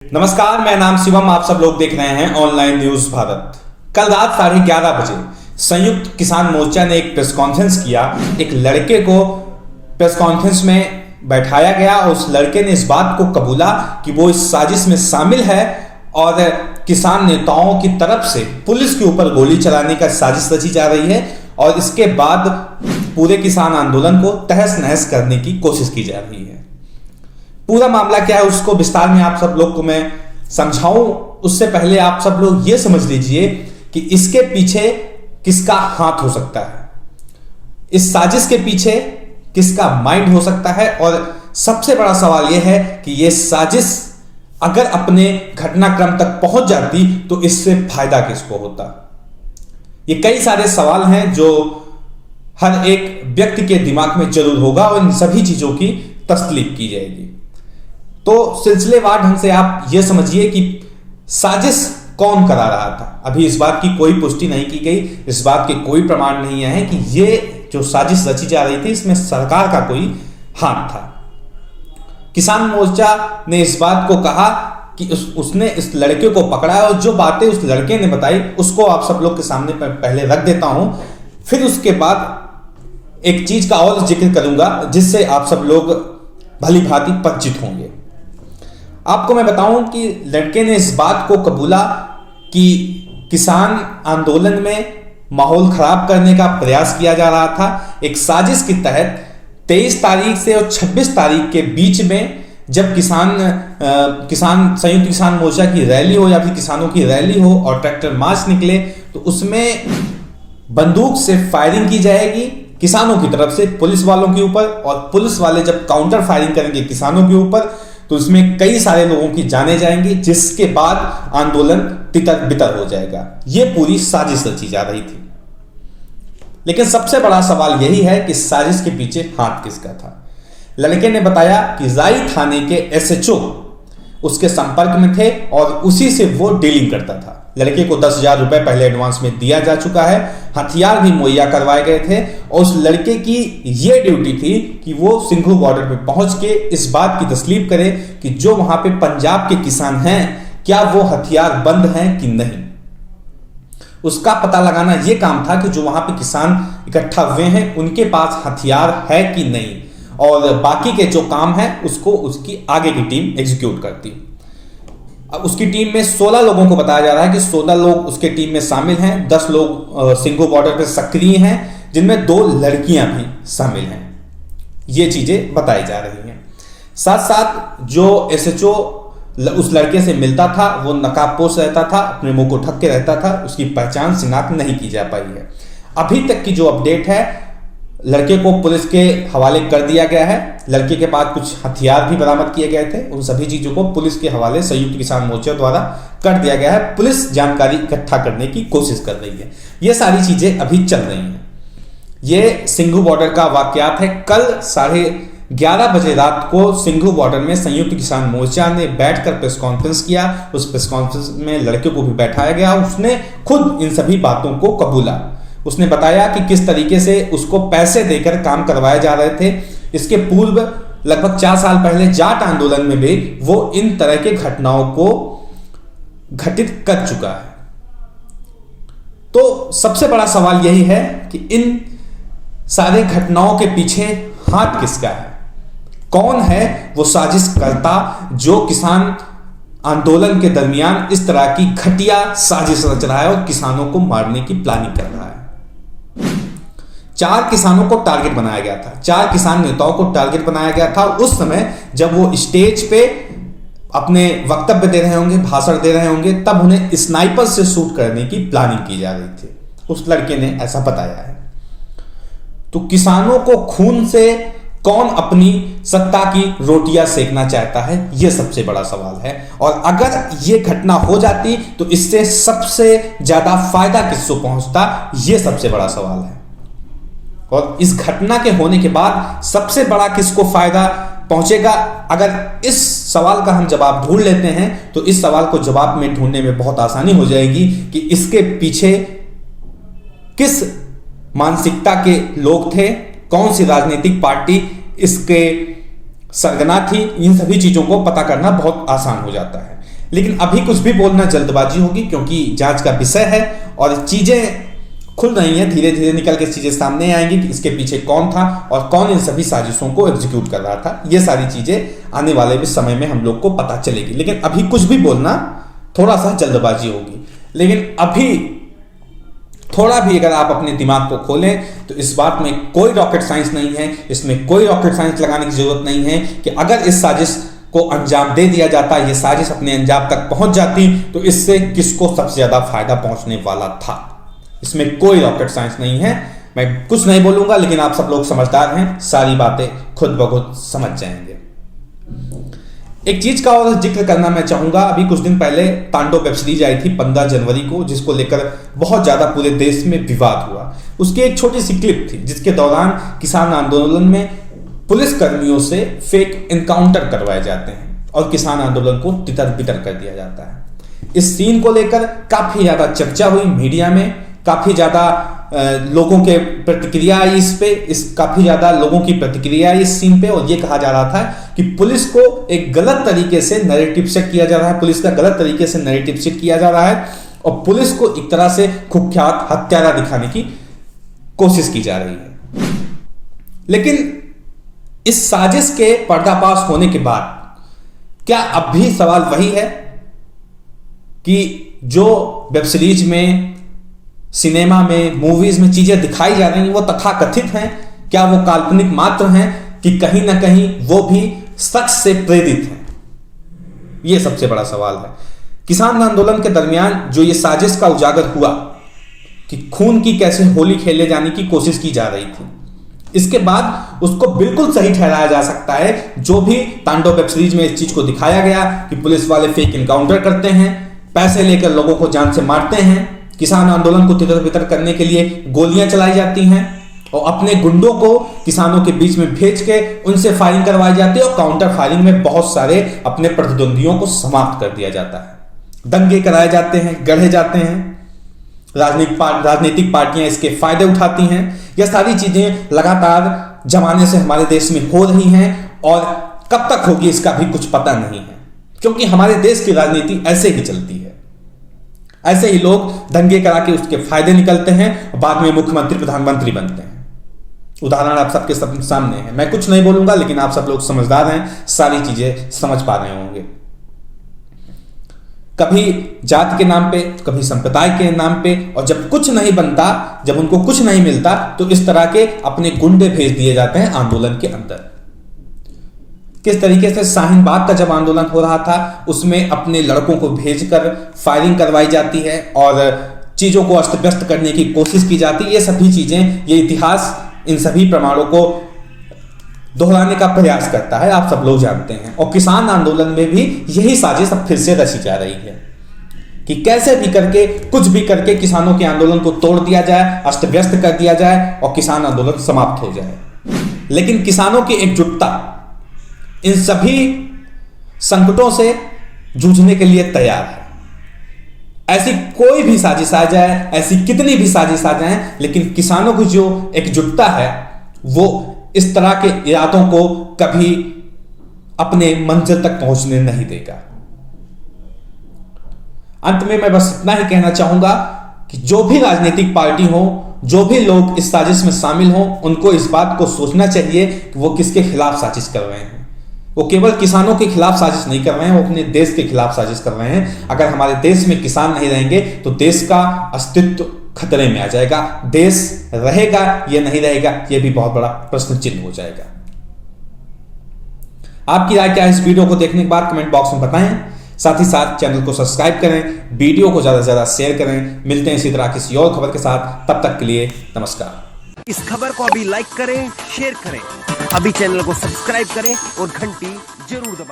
नमस्कार, मैं नाम शिवम। आप सब लोग देख रहे हैं ऑनलाइन न्यूज भारत। कल रात 11:30 बजे संयुक्त किसान मोर्चा ने एक प्रेस कॉन्फ्रेंस किया। एक लड़के को प्रेस कॉन्फ्रेंस में बैठाया गया और उस लड़के ने इस बात को कबूला कि वो इस साजिश में शामिल है और किसान नेताओं की तरफ से पुलिस के ऊपर गोली चलाने का साजिश रची जा रही है और इसके बाद पूरे किसान आंदोलन को तहस नहस करने की कोशिश की जा रही है। पूरा मामला क्या है उसको विस्तार में आप सब लोग को मैं समझाऊं, उससे पहले आप सब लोग ये समझ लीजिए कि इसके पीछे किसका हाथ हो सकता है, इस साजिश के पीछे किसका माइंड हो सकता है। और सबसे बड़ा सवाल यह है कि यह साजिश अगर अपने घटनाक्रम तक पहुंच जाती तो इससे फायदा किसको होता। ये कई सारे सवाल हैं जो हर एक व्यक्ति के दिमाग में जरूर होगा और इन सभी चीजों की तस्लीक की जाएगी। तो सिलसिलेवार ढंग से आप यह समझिए कि साजिश कौन करा रहा था। अभी इस बात की कोई पुष्टि नहीं की गई, इस बात के कोई प्रमाण नहीं है कि ये जो साजिश रची जा रही थी इसमें सरकार का कोई हाथ था। किसान मोर्चा ने इस बात को कहा कि उसने इस लड़के को पकड़ा और जो बातें उस लड़के ने बताई उसको आप सब लोग के सामने पहले रख देता हूं, फिर उसके बाद एक चीज का और जिक्र करूंगा जिससे आप सब लोग भली भांति परिचित होंगे। आपको मैं बताऊं कि लड़के ने इस बात को कबूला कि किसान आंदोलन में माहौल खराब करने का प्रयास किया जा रहा था। एक साजिश के तहत 23 तारीख से और 26 तारीख के बीच में जब किसान संयुक्त किसान मोर्चा की रैली हो या फिर किसानों की रैली हो और ट्रैक्टर मार्च निकले तो उसमें बंदूक से फायरिंग की जाएगी किसानों की तरफ से पुलिस वालों के ऊपर, और पुलिस वाले जब काउंटर फायरिंग करेंगे किसानों के ऊपर तो उसमें कई सारे लोगों की जानें जाएंगी, जिसके बाद आंदोलन तितर बितर हो जाएगा। यह पूरी साजिश रची जा रही थी। लेकिन सबसे बड़ा सवाल यही है कि साजिश के पीछे हाथ किसका था। लड़के ने बताया कि राई थाने के एसएचओ उसके संपर्क में थे और उसी से वो डीलिंग करता था। लड़के को 10,000 रुपए पहले एडवांस में दिया जा चुका है, हथियार भी मुहैया करवाए गए थे और उस लड़के की यह ड्यूटी थी कि वो सिंघू बॉर्डर पे पहुंच के इस बात की तस्लीप करे कि जो वहां पे पंजाब के किसान हैं क्या वो हथियार बंद हैं कि नहीं। उसका पता लगाना यह काम था कि जो वहां पे किसान इकट्ठा हुए हैं उनके पास हथियार है कि नहीं, और बाकी के जो काम है उसको उसकी आगे की टीम एग्जीक्यूट करती। अब उसकी टीम में 16 लोगों को बताया जा रहा है कि 16 लोग उसके टीम में शामिल हैं। 10 लोग सिंघू बॉर्डर पर सक्रिय हैं, जिनमें 2 लड़कियां भी शामिल हैं। ये चीजें बताई जा रही हैं। साथ साथ जो एसएचओ उस लड़के से मिलता था वो नकाबपोश रहता था, अपने मुंह को ढक के रहता था, उसकी पहचान शिनाख्त नहीं की जा पाई है। अभी तक की जो अपडेट है, लड़के को पुलिस के हवाले कर दिया गया है। लड़के के पास कुछ हथियार भी बरामद किए गए थे, उन सभी चीजों को पुलिस के हवाले संयुक्त किसान मोर्चा द्वारा कर दिया गया है। पुलिस जानकारी इकट्ठा करने की कोशिश कर रही है। ये सारी चीजें अभी चल रही हैं। ये सिंघू बॉर्डर का वाकयात है। कल 11:30 बजे रात को सिंघू बॉर्डर में संयुक्त किसान मोर्चा ने बैठकर प्रेस कॉन्फ्रेंस किया। उस प्रेस कॉन्फ्रेंस में लड़के को भी बैठाया गया। उसने खुद इन सभी बातों को कबूला। उसने बताया कि किस तरीके से उसको पैसे देकर काम करवाए जा रहे थे। इसके पूर्व लगभग 4 साल पहले जाट आंदोलन में भी वो इन तरह के घटनाओं को घटित कर चुका है। तो सबसे बड़ा सवाल यही है कि इन सारे घटनाओं के पीछे हाथ किसका है, कौन है वो साजिश करता जो किसान आंदोलन के दरमियान इस तरह की घटिया साजिश रच रहा है और किसानों को मारने की प्लानिंग कर रहा है। 4 किसानों को टारगेट बनाया गया था, 4 किसान नेताओं को टारगेट बनाया गया था उस समय जब वो स्टेज पे अपने वक्तव्य दे रहे होंगे, भाषण दे रहे होंगे, तब उन्हें स्नाइपर से शूट करने की प्लानिंग की जा रही थी। उस लड़के ने ऐसा बताया है। तो किसानों को खून से कौन अपनी सत्ता की रोटियां सेकना चाहता है, यह सबसे बड़ा सवाल है। और अगर यह घटना हो जाती तो इससे सबसे ज्यादा फायदा किसको पहुंचता, यह सबसे बड़ा सवाल है। और इस घटना के होने के बाद सबसे बड़ा किसको फायदा पहुंचेगा, अगर इस सवाल का हम जवाब ढूंढ लेते हैं तो इस सवाल को जवाब में ढूंढने में बहुत आसानी हो जाएगी कि इसके पीछे किस मानसिकता के लोग थे, कौन सी राजनीतिक पार्टी इसके सरगना थी। इन सभी चीजों को पता करना बहुत आसान हो जाता है। लेकिन अभी कुछ भी बोलना जल्दबाजी होगी, क्योंकि जांच का विषय है और चीजें खुल रही हैं, धीरे धीरे निकल के चीजें सामने आएंगी कि इसके पीछे कौन था और कौन इन सभी साजिशों को एग्जीक्यूट कर रहा था। ये सारी चीजें आने वाले भी समय में हम लोग को पता चलेगी, लेकिन अभी कुछ भी बोलना थोड़ा सा जल्दबाजी होगी। लेकिन अभी थोड़ा भी अगर आप अपने दिमाग को खोलें तो इस बात में कोई रॉकेट साइंस नहीं है, इसमें कोई रॉकेट साइंस लगाने की जरूरत नहीं है कि अगर इस साजिश को अंजाम दे दिया जाता, ये साजिश अपने अंजाम तक पहुंच जाती, तो इससे किसको सबसे ज्यादा फायदा पहुंचने वाला था। इसमें कोई रॉकेट साइंस नहीं है। मैं कुछ नहीं बोलूंगा, लेकिन आप सब लोग समझदार हैं, सारी बातें खुद ब खुद समझ जाएंगे। एक चीज का और जिक्र करना मैं चाहूंगा, अभी कुछ दिन पहले तांडव वेब सीरीज आई थी 15 जनवरी को, जिसको लेकर बहुत ज्यादा पूरे देश में विवाद हुआ। उसकी एक छोटी सी क्लिप थी जिसके दौरान किसान आंदोलन में पुलिस कर्मियों से फेक एनकाउंटर करवाए जाते हैं और किसान आंदोलन को तितर बितर कर दिया जाता है। इस सीन को लेकर काफी ज्यादा चर्चा हुई मीडिया में, काफी ज्यादा लोगों के प्रतिक्रिया आई इस पे, काफी ज्यादा लोगों की प्रतिक्रिया आई इस सीन पे, और ये कहा जा रहा था कि पुलिस को एक गलत तरीके से नैरेटिव सेट किया जा रहा है, पुलिस का गलत तरीके से नैरेटिव सेट किया जा रहा है और पुलिस को एक तरह से कुख्यात हत्यारा दिखाने की कोशिश की जा रही है। लेकिन इस साजिश के पर्दाफाश होने के बाद क्या अब भी सवाल वही है कि जो वेब सीरीज में, सिनेमा में, मूवीज में चीजें दिखाई जा रही हैं वो तथाकथित हैं? क्या वो काल्पनिक मात्र हैं कि कहीं ना कहीं वो भी सच से प्रेरित हैं? ये सबसे बड़ा सवाल है। किसान आंदोलन के दरमियान जो ये साजिश का उजागर हुआ कि खून की कैसे होली खेले जाने की कोशिश की जा रही थी, इसके बाद उसको बिल्कुल सही ठहराया जा सकता है। जो भी तांडव वेब सीरीज में इस चीज को दिखाया गया कि पुलिस वाले फेक एनकाउंटर करते हैं, पैसे लेकर लोगों को जान से मारते हैं, किसान आंदोलन को तितर बितर करने के लिए गोलियां चलाई जाती हैं और अपने गुंडों को किसानों के बीच में भेज के उनसे फायरिंग करवाई जाती है और काउंटर फायरिंग में बहुत सारे अपने प्रतिद्वंदियों को समाप्त कर दिया जाता है। दंगे कराए जाते हैं, गढ़े जाते हैं, राजनीतिक पार्टियां इसके फायदे उठाती हैं। यह सारी चीजें लगातार जमाने से हमारे देश में हो रही हैं और कब तक होगी इसका भी कुछ पता नहीं है, क्योंकि हमारे देश की राजनीति ऐसे ही चलती है। ऐसे ही लोग दंगे करा के उसके फायदे निकलते हैं और बाद में मुख्यमंत्री प्रधानमंत्री बनते हैं। उदाहरण आप सबके सामने है। मैं कुछ नहीं बोलूंगा, लेकिन आप सब लोग समझदार हैं, सारी चीजें समझ पा रहे होंगे। कभी जाति के नाम पे, कभी संप्रदाय के नाम पे, और जब कुछ नहीं बनता, जब उनको कुछ नहीं मिलता, तो इस तरह के अपने गुंडे भेज दिए जाते हैं आंदोलन के अंदर। किस तरीके से शाहीन बाग का जब आंदोलन हो रहा था, उसमें अपने लड़कों को भेजकर फायरिंग करवाई जाती है और चीजों को अस्त व्यस्त करने की कोशिश की जाती है। ये सभी चीजें, ये इतिहास इन सभी प्रमाणों को दोहराने का प्रयास करता है, आप सब लोग जानते हैं। और किसान आंदोलन में भी यही साजिश अब फिर से रची जा रही है कि कैसे भी करके, कुछ भी करके किसानों के आंदोलन को तोड़ दिया जाए, अस्त व्यस्त कर दिया जाए और किसान आंदोलन समाप्त हो जाए। लेकिन किसानों की एकजुटता इन सभी संकटों से जूझने के लिए तैयार है। ऐसी कोई भी साजिश आ जाए, ऐसी कितनी भी साजिश आ जाए, लेकिन किसानों की जो एकजुटता है वो इस तरह के इरादों को कभी अपने मंजिल तक पहुंचने नहीं देगा। अंत में मैं बस इतना ही कहना चाहूंगा कि जो भी राजनीतिक पार्टी हो, जो भी लोग इस साजिश में शामिल हो, उनको इस बात को सोचना चाहिए कि वो किसके खिलाफ साजिश कर रहे हैं। वो केवल किसानों के खिलाफ साजिश नहीं कर रहे हैं, वो अपने देश के खिलाफ साजिश कर रहे हैं। अगर हमारे देश में किसान नहीं रहेंगे तो देश का अस्तित्व खतरे में आ जाएगा। देश रहेगा या नहीं रहेगा, यह भी बहुत बड़ा प्रश्न चिन्ह हो जाएगा। आपकी राय क्या है इस वीडियो को देखने के बाद कमेंट बॉक्स में बताएं। साथ ही साथ चैनल को सब्सक्राइब करें, वीडियो को ज्यादा से ज्यादा शेयर करें। मिलते हैं इसी तरह किसी और खबर के साथ, तब तक के लिए नमस्कार। इस खबर को अभी लाइक करें, शेयर करें, अभी चैनल को सब्सक्राइब करें और घंटी जरूर दबाएं।